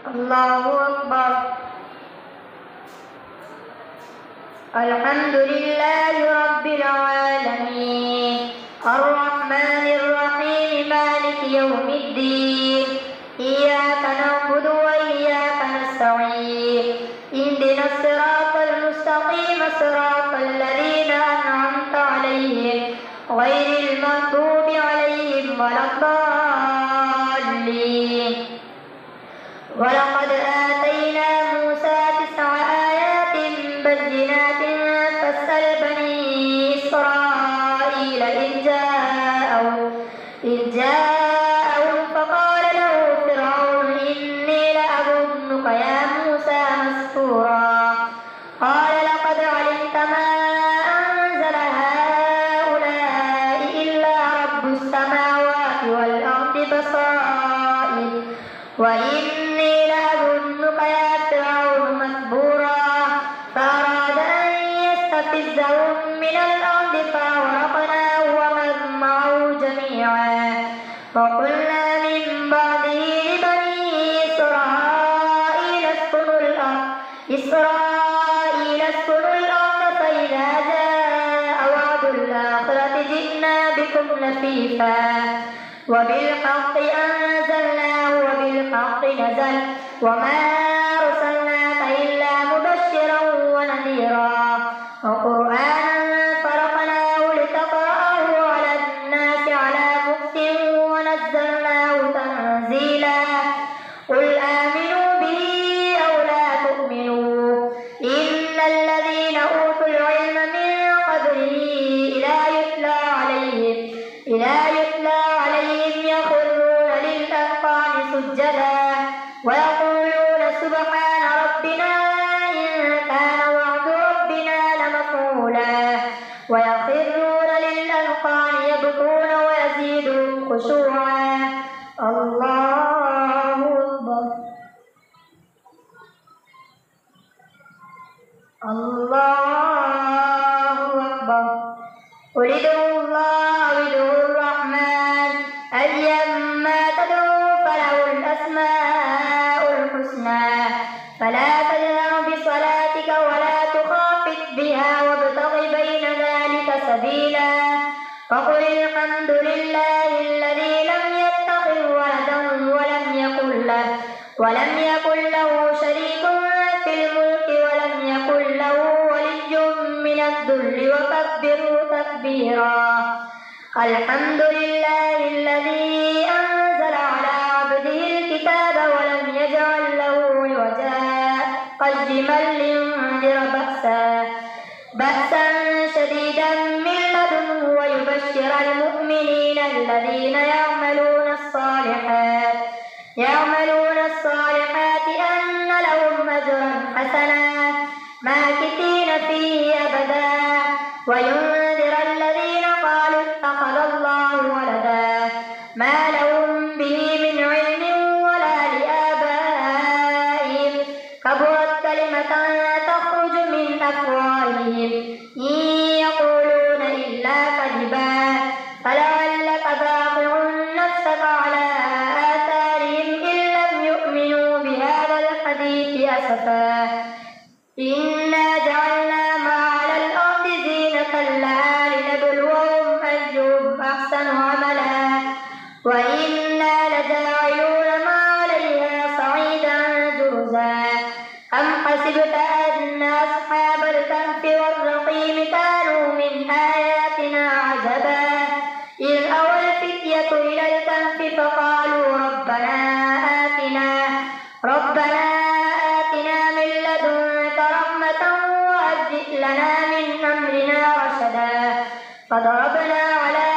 الله أكبر. الحمد لله رب العالمين الرحمن الرحيم مالك يوم الدين إياك نعبد وإياك نستعين اهدنا الصراط المستقيم صراط الذين أنعمت عليهم غير المغضوب عليهم ولا الضالين. ولقد آتينا موسى 9 آيات بينات فاسأل بني إسرائيل إذ جاءهم فقال له فرعون إني لأظنك يا موسى مسحورا قال لقد علمت ما أنزل هؤلاء إلا رب السماوات والأرض بصائر وإني لأظنك يا فرعون مثبورا فأراد أن يستفزهم من الأرض فأغرقناه ومن معه جميعا وقلنا من بعده لبني إسرائيل اسكنوا الأرض فإذا جاء وعد الآخرة جئنا بكم لفيفا وبالحق أنزلناه وبالحق نزل وما أرسلناك إلا مبشرا ونذيرا وقرآنا فرقناه لتقرأه على الناس على مكث ونزلناه تنزيلا قل آمنوا به أو لا تؤمنوا إن الذين أوتوا العلم من قبله إذا يتلى عليهم يخرون للأذقان سجدا ويقولون سبحان ربنا إن كان وعد ربنا لمفعولا ويخرون للأذقان يبكون ويزيدهم خشوعا. الله أكبر. الله أكبر. قل ادعوا الله أو ادعوا الرحمن أيما تدعوا فله الأسماء الحسنى فلا تجهر بصلاتك ولا تخافت بها وابتغ بين ذلك سبيلا وقل الحمد لله الذي لم يتخذ ولدا ولم يكن له شريك في الملك ولم يكن له ولي من الذل وكبره تكبيرا. الحمد لله الذي أنزل على عبده الكتاب ولم يجعل له عوجا قيما لينذر بأسا شديدا من لدنه ويبشر المؤمنين الذين يعملون الصالحات أن لهم أجرا حسنا ماكثين فيه أبدا وينذر الذين قالوا اتخذ الله ولدا ما لهم به من علم ولا لآبائهم كبرت كلمة تخرج من أفواههم إن يقولون إلا كذبا فلعلك باخع نفسك على آثارهم إن لم يؤمنوا بهذا الحديث أسفا إنا جعلنا ما على الأرض زينة لها لنبلوهم أيهم أحسن عملا وإنا لجاعلون ما عليها صعيدا جرزا. أم حسبت أن أصحاب الكهف والرقيم كانوا من آياتنا عجبا إذ أوى الفتية إلى الكهف فقالوا ربنا آتنا من لدنك رحمة وهيئ لنا من أمرنا رشدا فضربنا على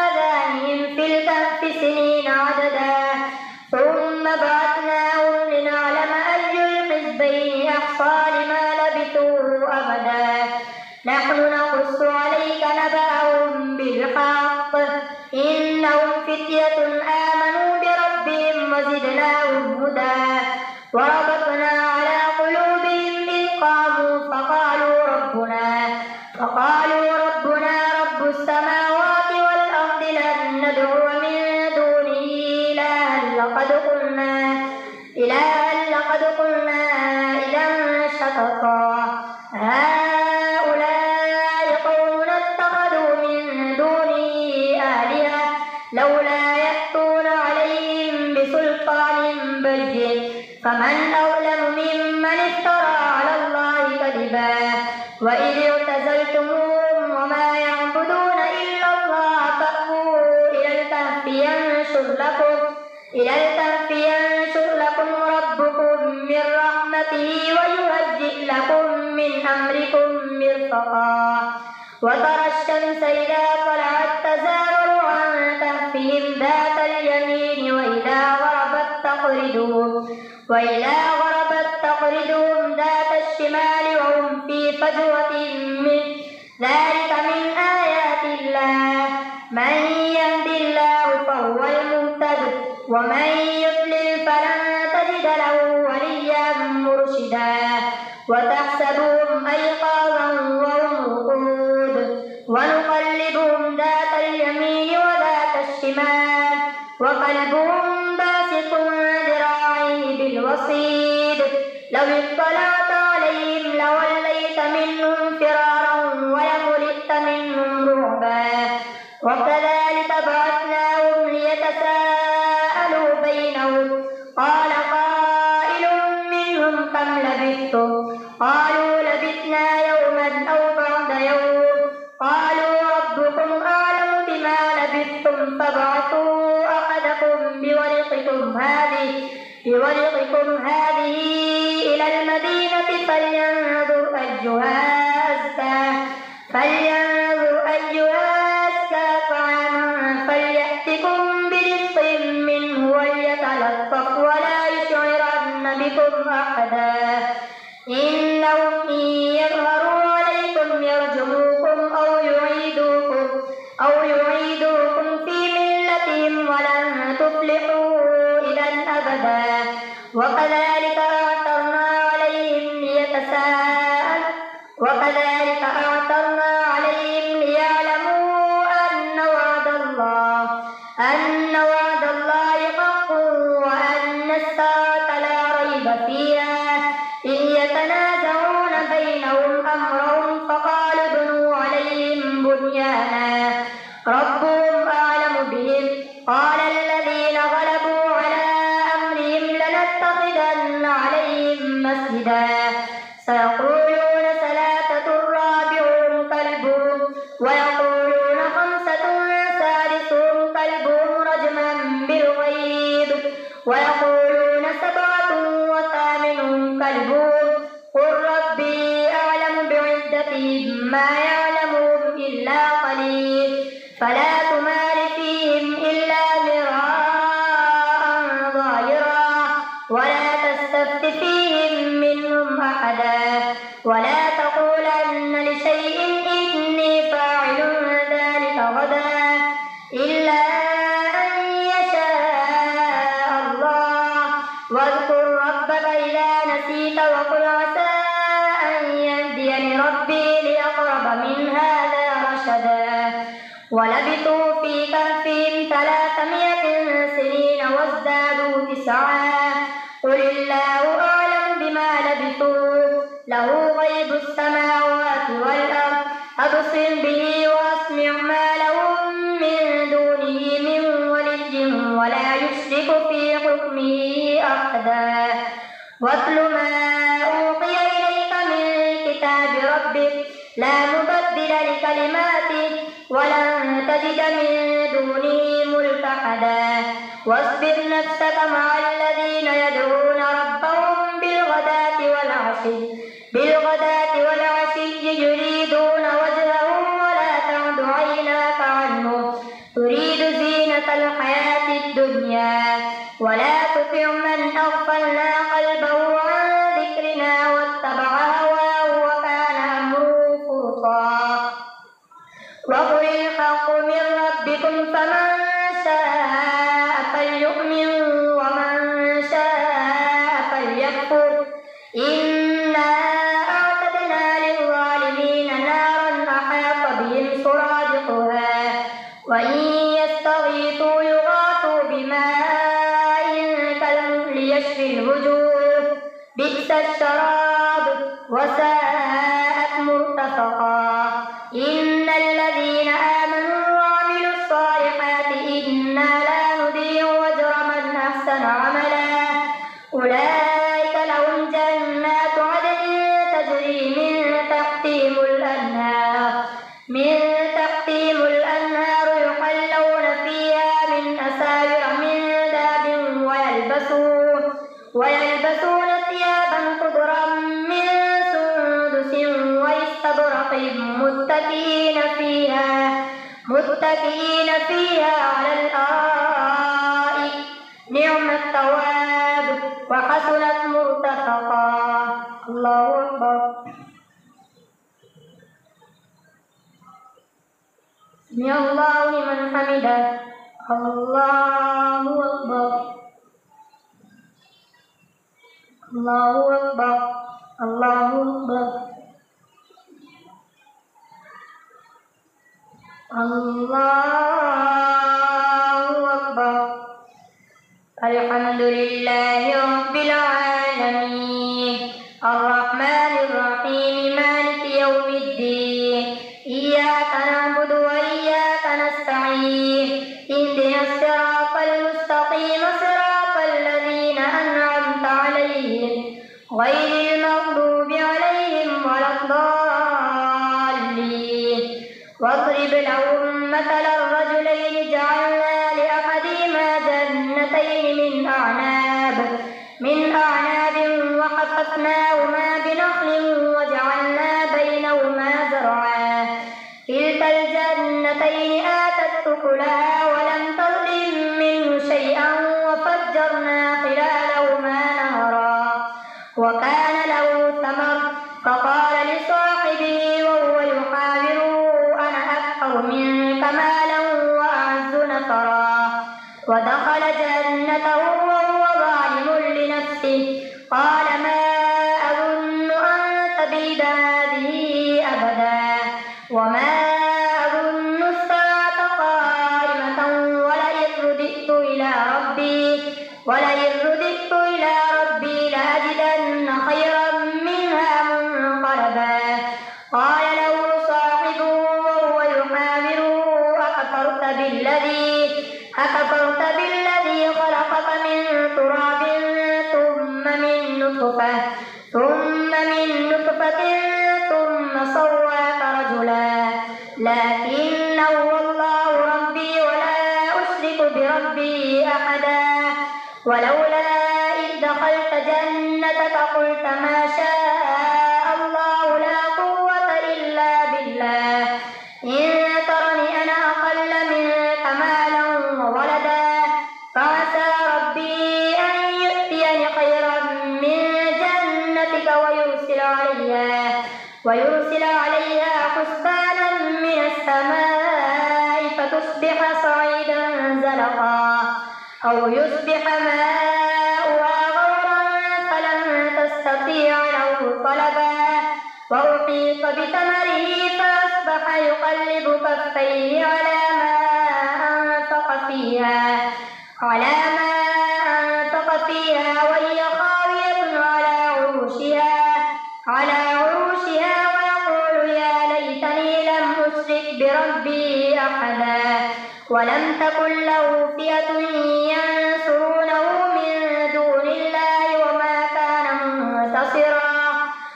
آذانهم في الكهف سنين عددا ثم بعثناهم لنعلم أي الحزبين أحصى لما لبثوا أبدا نحن نقص عليك نبأهم بالحق إنهم فتية آمنوا بربهم وزدناهم هدى وربطنا على قلوبهم إذ قاموا فقالوا ربنا رب السماوات والأرض لن ندعو من دونه إلها لقد لقد قلنا إذا شططا هؤلاء قوم اتخذوا من دونه آلهة لولا يأتون عليهم بسلطان بين فمن أظلم ممن افترى على الله كذبا وإذ اعتزلتموهم وما يعبدون إلا الله فأووا إلى الكهف ينشر لكم ربكم من رحمته ويهيئ لكم من أمركم مرفقا وترى الشمس إذا طلعت تزاور عن كهفهم ذات اليمين وإذا غربت تقرضهم ذات الشمال وهم في فجوة منه ذلك من آيات الله من يهد الله فهو المهتد ومن يضلل فلن تجد له وليا مرشدا وتحسبهم أيقاظا وهم رقود ونقلبهم ذات اليمين وذات الشمال وقلبهم باسط ذراعيه بالوصيد لو اطلعت عليهم لوليت منهم فرارا ولملئت منهم رعبا وكذلك بعثناهم ليتساءلوا بينهم قال قائل منهم كم لبثتم قالوا لبثنا يوما أو بعض يوم قالوا ربكم أعلم بما لبثتم فابعثوا أحدكم بورقكم هذه إلى المدينة فلينظر أيها أزكى طعاما فليأتكم برزق منه وليتلطف ولا يشعرن بكم أحدا إنهم إن يظهروا عليكم يرجموكم أو يعيدوكم في ملتهم ولن تفلحوا إذا أبدا وكذلك أعثرنا عليهم ليعلموا أن وعد الله حق وأن الساعة لا ريب فيها إذ يتنازعون بينهم أمرهم فقالوا ابنوا عليهم بنيانا ربهم أعلم بهم قال الذين غلبوا على أمرهم لنتخذن عليهم مسجدا سيقولون ثلاثة رابعهم كلبهم ويقولون خمسة سادسهم كلبهم رجما بالغيظ ويقولون سبعة وثامنهم كلبهم قل ربي أعلم بعدتهم ما يعلمهم إلا قليل فلا تمار فيهم إلا مراء ظاهرا ولا تستفت فيهم منهم أحدا ولا تقولن لشيء إني فاعل ذلك غدا إلا أن يشاء الله واذكر ربك إذا نسيت وقل عسى أن يهديني ربي لأقرب من هذا رشدا ولبثوا في كهفهم 300 سنين وازدادوا 9 قل الله أعلم بما لبثوا له غيب السماوات والأرض أبصر به وأسمع ما لهم من دونه من ولي ولا يشرك في حكمه أحدا واتل ما أوحي إليك من كتاب ربك لا مبدل لكلماته ولن تجد من دونه ملتحدا واصبر نفسك مع الذين يدعون ربهم بالغداة والعشي يريدون وجهه ولا تعد عيناك عنهم تريد زينة الحياة الدنيا ولا تطع من أغفلنا قلبه عن ذكرنا واتبع هواه وكان أمره فرطا وقل الحق من ربكم فمن شاء فليؤمن ومن شاء فليكفر إنا أعتدنا للظالمين نارا أحاط بهم سرادقها وإن يستغيثوا يغاثوا بماء كالمهل يشفي الوجوه بئس الشراب وساءت مرتفقا إن الذين آمنوا وعملوا الصالحات إنا لا نضيع أجر من أحسن عملا أولئك لهم جنات عدن تجري من تحتهم الأنهار يحلون فيها من أساور من ذهب ويلبسون ثيابا خضرا من سندس واستبرق متكئين فيها على الأرائك نعم الثواب وحسنت مرتفقا الله أكبر سمع الله لمن حمده الله أكبر الله أكبر الله أكبر الله أكبر الحمد لله رب العالمين الرحمن الرحيم مالك يوم الدين إياك نعبد وإياك نستعين اهدنا الصراط المستقيم صراط الذين أنعمت عليهم غير المغضوب عليهم ولا الضالين واضرب لهم مثلا الرجلين جعلنا لأحدهما جنتين من أعناب وحففناهما بنخل وجعلنا بينهما زرعا كلتا الجنتين آتت أكلها ولم تظلم منه شيئا وفجرنا خلالهما نهرا وكان له ثمر فقال لصاحبه وهو يحاوره أنا أكثر منك مالا وأعز نفرا ودخل جنته وهو ظالم لنفسه قال ما أظن أن تبيد هذه أبدا وما أظن الساعة قائمة ولئن رددت إلى ربي لأجدن خيرا منها منقلبا قال له صاحبه وهو يحاوره أكفرت بالذي خلقك من تراب ثم من نطفة ثم سواك رجلا لكن هو الله ربي ولا أشرك بربي أحدا ولولا إذ دخلت جنتك قلت ما شاء الله لا قوة إلا بالله إن ترني أنا أقل منك مالا وولدا فعسى ربي أن يؤتيني خيرا من جنتك ويرسل عليها حسبانا من السماء فتصبح صعيدا زلقا أو يصبح ماؤها غورا فلن تستطيع له طلبا وأحيط بثمره فأصبح يقلب كفيه على ما أنفق فيها وهي خاوية على عروشها ويقول يا ليتني لم أشرك بربي أحدا ولم تكن له فئة ينصرونه من دون الله وما كان منتصرا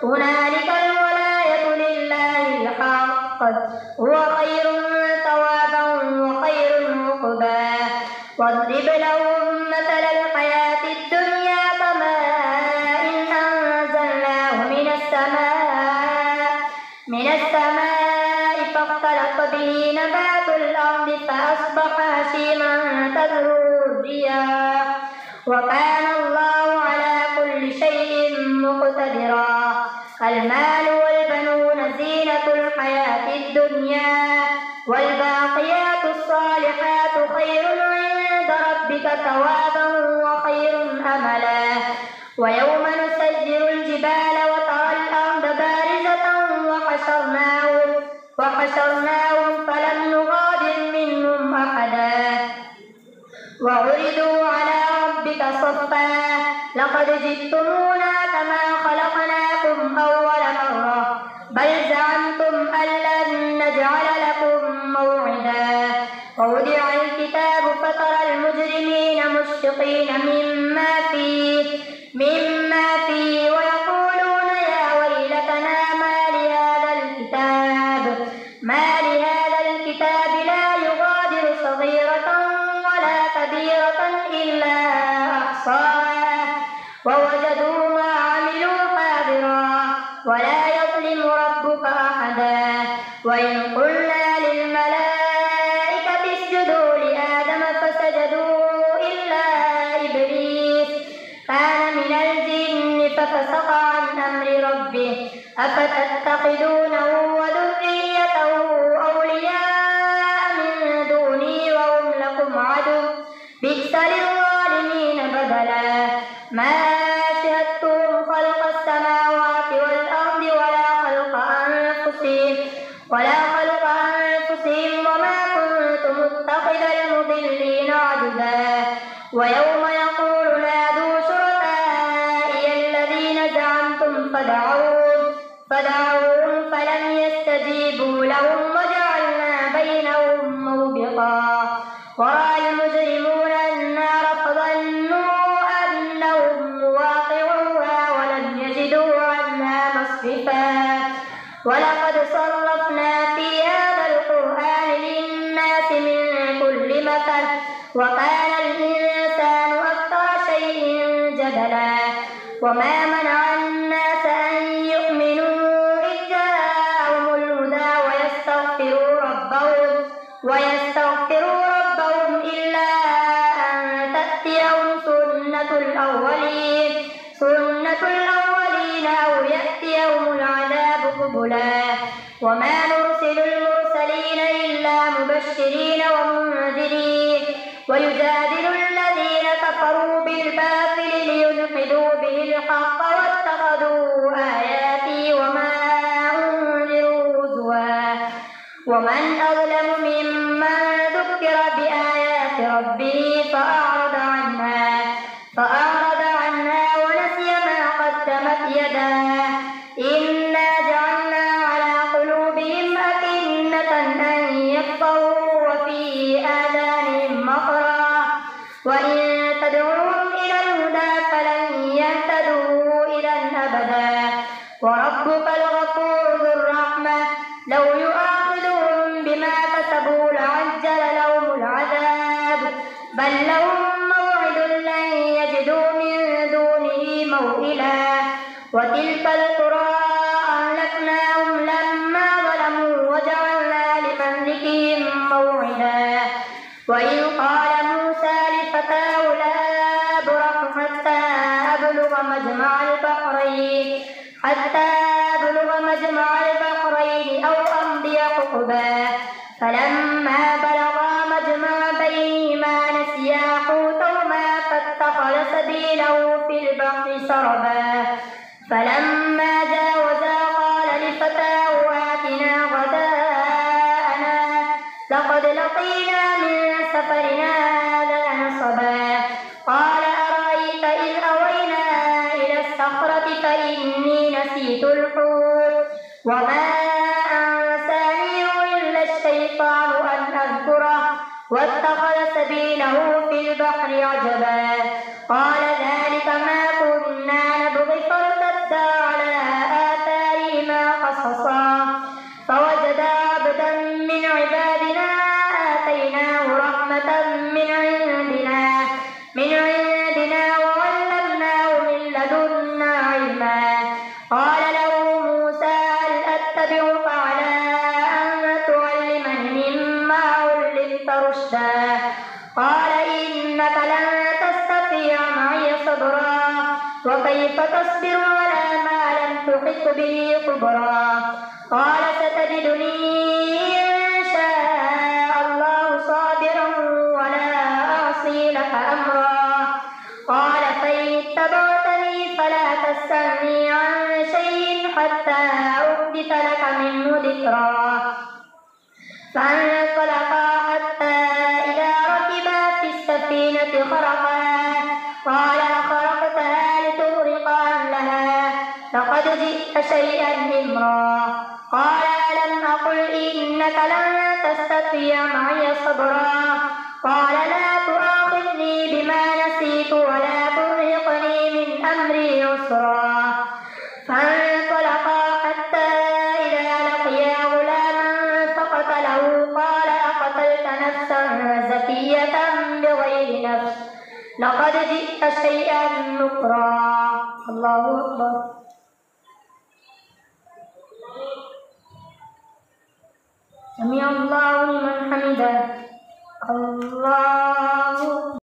هنالك الولاية لله الحق هو خير ثوابا وخير عقبا واضرب لهم مثل الحياة الدنيا كماء أنزلناه من السماء فاختلط به نبات الأرض فأصبح هشيما تذروه الرياح وكان الله على كل شيء مقتدرا المال والبنون زينة الحياة الدنيا والباقيات الصالحات خير عند ربك ثوابا وخير أملا ويوم نسجل الجبال وترى الأرض بارزة وحشرناهم فلم نغادر منهم أحدا وعرضوا على ربك صفا لقد جئتمونا كما خلقناكم أول مرة بل زعمتم أن لن نجعل لكم موعدا ووضع الكتاب فترى المجرمين مشفقين مما فيه ويقولون يا ويلتنا ما لهذا الكتاب لا يغادر صغيرة ولا كبيرة إلا أحصاها ووجدوا ما عملوا حاضرا ولا يظلم ربك أحدا وإن قلنا للملائكة اسجدوا لآدم فسجدوا إلا إبليس كان من الجن ففسق عن أمر ربه أفتتخذونه وذريته أولياء من دوني وهم لكم عدو بئس للظالمين بدلا ما شهدتهم خلق السماوات والأرض ولا خلق أنفسهم وما كنت متخذ المضلين عضدا ويوم يقول نادوا شركائي الذين زعمتم فدعوهم فلم يستجيبوا لهم وجعلنا بينهم موبقا ورأى المجرمون النار فظنوا أنهم مواقعوها ولم يجدوا عنها مصرفا ولقد صرفنا في هذا القرآن للناس من كل مثل وكان الإنسان أكثر شيء جدلا وما منع الناس أن يؤمنوا إذ جاءهم الهدى ويستغفروا ربهم إلا أن تأتيهم سنة الأولين أو يأتيهم العذاب قبلا وما نرسل المرسلين إلا مبشرين ومنذرين ويجادل الذين كفروا بالباطل ليدحضوا به الحق واتخذوا آياتي وما أنذروا هزوا ومن أظلم ممن ذكر بآيات ربه فأعرض عنها ونسي ما قدمت يداه إنا جعلنا على قلوبهم أكنة أن يفقهوا وفي آذانهم وقرا وإن تدعوهم إلى الهدى فلن يهتدوا إذا أبدا وربك الغفور ذو الرحمة لو يؤاخذهم بما كسبوا لعجل لهم العذاب بل لهم موعد لن يجدوا من دونه موئلا وتلك القرى أهلكناهم لما ظلموا وجعلنا لمهلكهم موعدا وإذ قال موسى لفتاه لا أبرح حتى أبلغ مجمع البحرين أو أمضي حقبا فلما بلغا مجمع بينهما نسيا حوتهما فاتخذ سبيله في البحر سربا فلما جاوزا قال لفتاه آتنا غداءنا لقد لقينا من سفرنا هذا نصبا قال أرأيت إذ أوينا إلى الصخرة فإني نسيت الحوت وما أنسانيه إلا الشيطان أن أذكره واتخذ سبيله في البحر عجبا قال ذلك ما كنا نبغي فارتدا على آثارهما قصصا فوجدا عبدا من عبادنا آتيناه رحمة من عندنا وعلمناه من لدنا علما قال له موسى هل أتبعك على أن تعلمني مما علمت رشدا قال إنك لن تستطيع معي صبرا وكيف تصبر على ما لم تحط به خبرا قال ستجدني إن شاء الله صابرا ولا أعصي لك أمرا قال فإن اتبعتني فلا تسألني عن شيء حتى أحدث لك منه ذكرا فانطلقا حتى إذا ركبا في السفينة خرقها قال أخرقتها جئت شيئا إمرا قال ألم أقل إنك لن تستطيع معي صبرا قال لا تؤاخذني بما نسيت ولا ترهقني من أمري عسرا فانطلقا حتى إذا لقيا غلاما فقتله قال أقتلت نفسا زكية بغير نفس لقد جئت شيئا نكرا. الله أكبر. سمع الله لمن حمده. الله